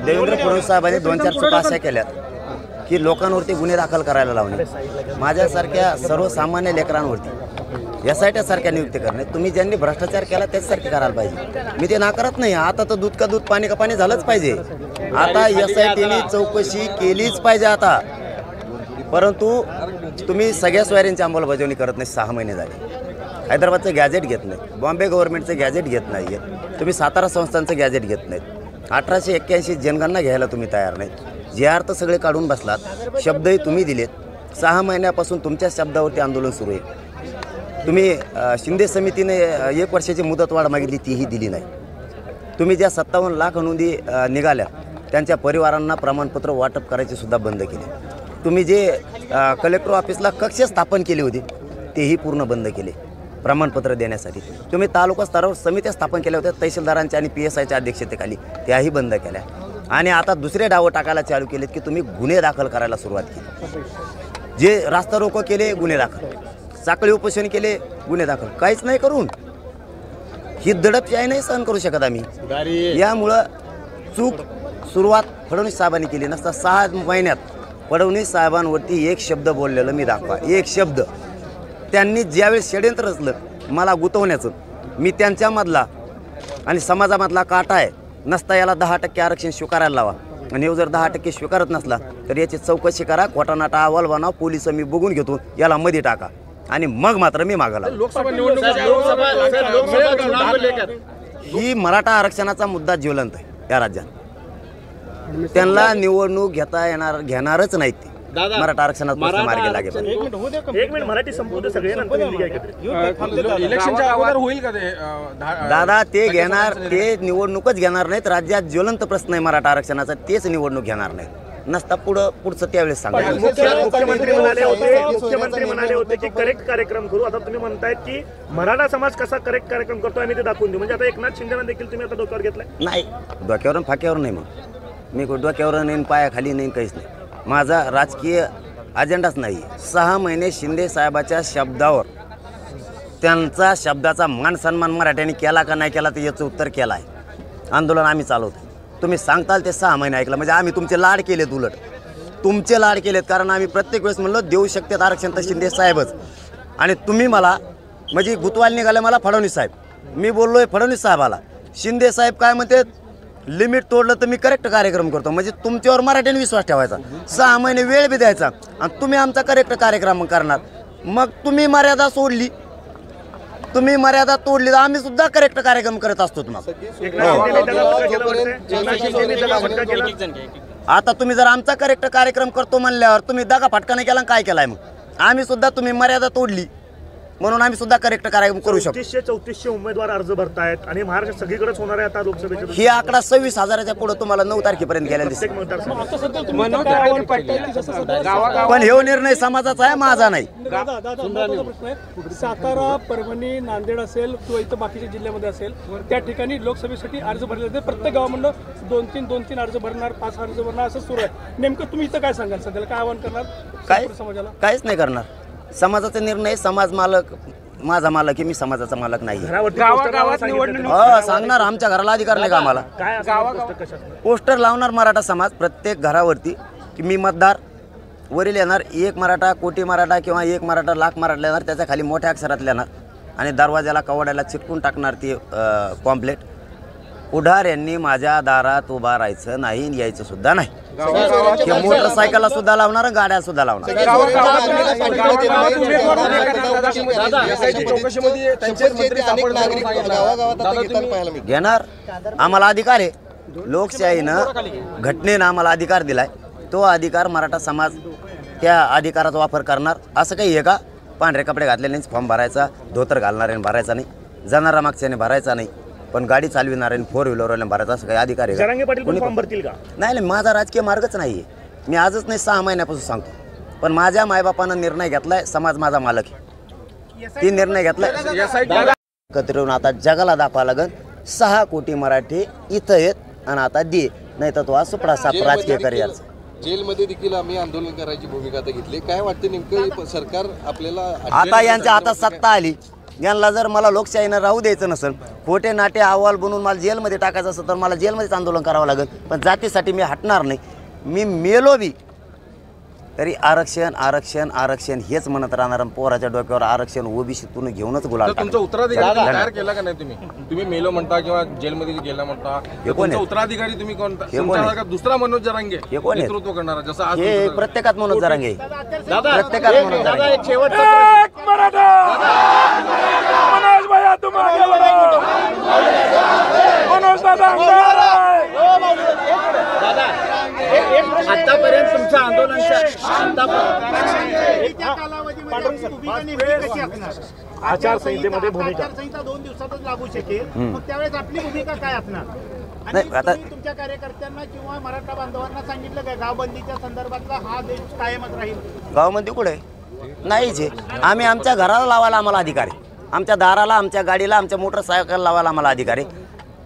देवेंद्र फडणवीस साहेबांनी 2-4 चुका अशा केल्यात की लोकांवरती गुन्हे दाखल करायला लावणे, माझ्यासारख्या सर्वसामान्य लेकरांवरती SIT सारख्या नियुक्ती करणे, तुम्ही ज्यांनी भ्रष्टाचार केला त्याचसारखे करायला पाहिजे. मी ते नाकारत नाही. आता तर दूध का दूध पाणी का पाणी झालंच पाहिजे. आता SITने चौकशी केलीच पाहिजे आता. परंतु तुम्ही सगळ्या सोयऱ्यांची अंमलबजावणी करत नाही. 6 महिने झाले. हैदराबादचं गॅजेट घेत नाही, बॉम्बे गव्हर्नमेंटचं गॅजेट घेत नाही, तुम्ही सातारा संस्थांचं गॅजेट घेत नाहीत, 1881 जनगणना घ्यायला तुम्ही तयार नाही. जे अर्थ सगळे काढून बसलात, शब्दही तुम्ही दिलेत. 6 महिन्यापासून तुमच्या शब्दावरती आंदोलन सुरू आहे. तुम्ही शिंदे समितीने 1 वर्षाची मुदतवाढ मागितली, तीही दिली नाही. तुम्ही ज्या 57 लाख नोंदी निघाल्या त्यांच्या परिवारांना प्रमाणपत्र वाटप करायचे सुद्धा बंद केले. तुम्ही जे कलेक्टर ऑफिसला कक्ष स्थापन केले होते तेही पूर्ण बंद केले प्रमाणपत्र देण्यासाठी. तुम्ही तालुका स्तरावर समित्या स्थापन केल्या होत्या तहसीलदारांच्या आणि PSIच्या अध्यक्षतेखाली, त्याही बंद केल्या. आणि आता दुसरे डावं टाकायला चालू केलेत की तुम्ही गुन्हे दाखल करायला सुरुवात केली. जे रास्ता रोको केले गुन्हे दाखल, साखळी उपोषण केले गुन्हे दाखल, काहीच नाही करून ही दडपशाही नाही सहन करू शकत आम्ही. यामुळं चूक सुरुवात फडणवीस साहेबांनी केली नसता 6 महिन्यात फडणवीस साहेबांवरती एक शब्द बोललेलं मी दाखवा, एक शब्द. त्यांनी ज्यावेळेस षड्यंत्र रचलं मला गुंतवण्याचं, मी त्यांच्यामधला आणि समाजामधला काटा आहे नसता याला 10% आरक्षण स्वीकारायला लावा, आणि जर 10% स्वीकारत नसला तर याची चौकशी करा, खोटानाटा अहवाल बनवा, पोलिस मी बघून घेतो, याला मध्ये टाका, आणि मग मात्र मी मागायला. ही मराठा आरक्षणाचा मुद्दा ज्वलंत आहे या राज्यात. त्यांना निवडणूक घेणारच नाहीत ते. मराठा आरक्षणात मार्गी लागेल. एक मिनिट मराठी संपवतो सगळे नंतर इलेक्शनच्या अगोदर होईल का ते दादा? ते घेणार, ते निवडणूकच घेणार नाहीत. राज्यात ज्वलंत प्रश्न आहे मराठा आरक्षणाचा, तेच निवडणूक घेणार नाहीत. नसता पुढचं त्यावेळेस सांगा. मुख्यमंत्री म्हणाले होते की करेक्ट कार्यक्रम करू. आता तुम्ही म्हणतायत की मराठा समाज कसा करेक्ट कार्यक्रम करतो आणि ते दाखवून देऊ. म्हणजे आता एकनाथ शिंदेना देखील तुम्ही आता डोक्यावर घेतलाय? नाही, डोक्यावरून फाक्यावर नाही. मग मी डोक्यावर नाही, पायाखाली नाही, काहीच नाही. माझा राजकीय अजेंडाच नाही. 6 महिने शिंदे साहेबाच्या शब्दावर, त्यांचा शब्दाचा मान सन्मान मराठ्यांनी केला का नाही केला ते याचं उत्तर केलं आहे. आंदोलन आम्ही चालवतो. तुम्ही सांगताल ते 6 महिने ऐकलं म्हणजे आम्ही तुमचे लाड केलेत. उलट तुमचे लाड केलेत, कारण आम्ही प्रत्येक वेळेस म्हणलो देऊ शकतात आरक्षण तर शिंदे साहेबच. आणि तुम्ही मला म्हणजे गुतवाल निघाले मला फडणवीस साहेब. मी बोललोय फडणवीस साहेबाला, शिंदे साहेब काय म्हणते लिमिट तोडलं तर मी करेक्ट कार्यक्रम करतो. म्हणजे तुमच्यावर मराठ्याने विश्वास ठेवायचा, 6 महिने वेळ बी द्यायचा, आणि तुम्ही आमचा करेक्ट कार्यक्रम करणार. मग तुम्ही मर्यादा सोडली, तुम्ही मर्यादा तोडली तर आम्ही सुद्धा करेक्ट कार्यक्रम करत असतो. मग आता तुम्ही जर आमचा करेक्ट कार्यक्रम करतो म्हणल्यावर तुम्ही दगा फटका नाही केला, काय केलाय? मग आम्ही सुद्धा, तुम्ही मर्यादा तोडली म्हणून आम्ही सुद्धा करेक्ट कार्यक्रम करू शकतो. 3400 उमेदवार अर्ज भरतायत आणि महाराष्ट्र सगळीकडेच होणार आहे आता लोकसभेच्या. ही आकडा 26,000च्या पुढे तुम्हाला 9 तारखेपर्यंत गेलेला दिसतो. पण हे निर्णय समाजाचा आहे, माझा नाही. सातारा, परभणी, नांदेड असेल किंवा इथं बाकीच्या जिल्ह्यामध्ये असेल त्या ठिकाणी लोकसभेसाठी अर्ज भरले जाते. प्रत्येक गावामधून 2-3 अर्ज भरणार, 5 अर्ज भरणार असं सुरू आहे. नेमकं तुम्ही इथं काय सांगाल? सध्याला काय आवाहन करणार? काय समाजाला काहीच नाही करणार. समाजाचा निर्णय, समाज मालक, माझा मालक आहे, मी समाजाचा मालक नाही. सांगणार, आमच्या घराला अधिकार नाही का आम्हाला? पोस्टर लावणार मराठा समाज प्रत्येक घरावरती की मी मतदार. वरील येणार 1 मराठा कोटी मराठा किंवा 1 मराठा लाख मराठा येणार, त्याच्या खाली मोठ्या अक्षरात लिहिणार आणि दरवाजाला कवाड्याला चिटकून टाकणार ती पॉम्पलेट. पुढार यांनी माझ्या दारात उभा राहायचं नाही, यायचं सुद्धा नाही. मोटरसायकलला सुद्धा लावणार, गाड्या सुद्धा लावणार. घेणार, आम्हाला अधिकार आहे. लोकशाहीनं, घटनेनं आम्हाला अधिकार दिलाय. तो अधिकार मराठा समाज त्या अधिकाराचा वापर करणार. असं काही आहे का? पांढरे कपडे घातलेल्यानेच फॉर्म भरायचा, धोतर घालणाऱ्याने भरायचा नाही, जाणारा मागच्याने भरायचा नाही, पण गाडी चालविणाऱ्याने 4 व्हीलरवाल्याने भरायचा असं काही अधिकार आहे? जरांगे पाटील पण फॉर्म भरतील का? नाही, माझा राजकीय मार्गच नाही आहे. मी आजच नाही, 6 महिन्यापासून सांगतो. पण माझ्या मायबापानं निर्णय घेतलाय, समाज माझा मालक आहे, ती निर्णय घेतलाय. एकत्र येऊन आता जगाला दाखवा लागेल 6 कोटी मराठी इथं आहेत आणि आता दे, नाही तर तो आज सुपडा साप राजकीय करिअरचा. जेलमध्ये देखील आम्ही आंदोलन करायची भूमिका आता घेतली. काय वाटतं नेमकं सरकार आपल्याला? आता यांच्या हातात सत्ता आली, यांना जर मला लोकशाहीनं राहू द्यायचं नसेल, खोटे नाटे अहवाल बनवून मला जेलमध्ये टाकायचं असेल तर मला जेलमध्येच आंदोलन करावं लागेल. पण जातीसाठी मी हटणार नाही. मी मेलो बी तरी आरक्षण आरक्षण आरक्षण हेच म्हणत राहणार. पोराच्या डोक्यावर आरक्षण ओबीसीतून घेऊनच गुलाल तर तुमचा उत्तराधिकारी तयार केला का नाही तुम्ही मेलो म्हणता किंवा जेलमध्ये गेला म्हणता, तुमचा उत्तराधिकारी तुम्ही कोणता? तुमचा दुसरा मनोज जरांगे नेतृत्व करणार जसं आज हे प्रत्येकात मनोज जरांगे, प्रत्येकात मनोज जरांगे. मनोज भैया तुम आगे बढ़ो. मनोज दादा आतापर्यंत तुमच्या आंदोलनाच्या आचारसंहितेमध्ये भूमिका आचारसंहिता 2 दिवसातच लागू शकेल. मग त्यावेळेस आपली भूमिका काय असणार? नाही, आता तुम्ही तुमच्या कार्यकर्त्यांना किंवा मराठा बांधवांना सांगितलं काय गावबंदीच्या संदर्भातला हा देश कायमच राहील? गावामध्ये कुठे नाहीच आहे. आम्ही आमच्या घराला लावायला आम्हाला अधिकार आहे, आमच्या दाराला, आमच्या गाडीला, आमच्या मोटरसायकल लावायला आम्हाला अधिकार आहे.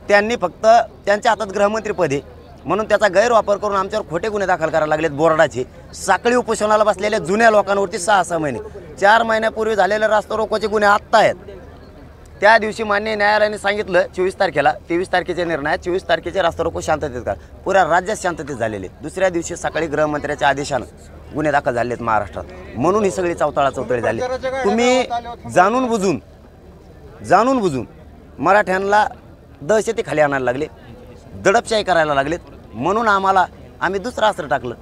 त्यांनी फक्त त्यांच्या हातात गृहमंत्रीपद आहे म्हणून त्याचा गैरवापर करून आमच्यावर खोटे गुन्हे दाखल करायला लागलेत. बोर्डाचे साखळी उपोषणाला बसलेल्या जुन्या लोकांवरती 6-6 महिने, 4 महिन्यापूर्वी झालेले रास्ता रोकोचे गुन्हे आत्ता आहेत. त्या दिवशी मान्य न्यायालयाने सांगितलं 24 तारखेला, 23 तारखेच्या निर्णयात 24 तारखेचे रास्ता रोको शांततेत का, पुऱ्या राज्यात शांततेत झालेले. दुसऱ्या दिवशी सकाळी गृहमंत्र्याच्या आदेशानं गुन्हे दाखल झाले आहेत महाराष्ट्रात. म्हणून ही सगळी चौताळी झाली. तुम्ही जाणून बुजून मराठ्यांना दहशती खाली आणायला लागले, दडपशाही करायला लागलेत. म्हणून आम्ही दुसरं अस्त्र टाकलं.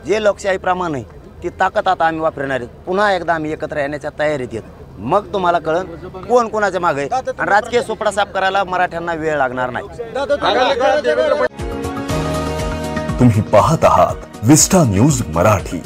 जे लोकशाहीप्रमाणे आहे ती ताकद आता आम्ही वापरणार आहेत. पुन्हा एकदा आम्ही एकत्र येण्याच्या तयारीत येत. मग तुम्हाला कळन कोण कोणाच्या मागे आहे. आणि राजकीय सोपडा साफ करायला मराठ्यांना वेळ लागणार नाही. तुम्ही पाहत आहात विस्टा न्यूज मराठी.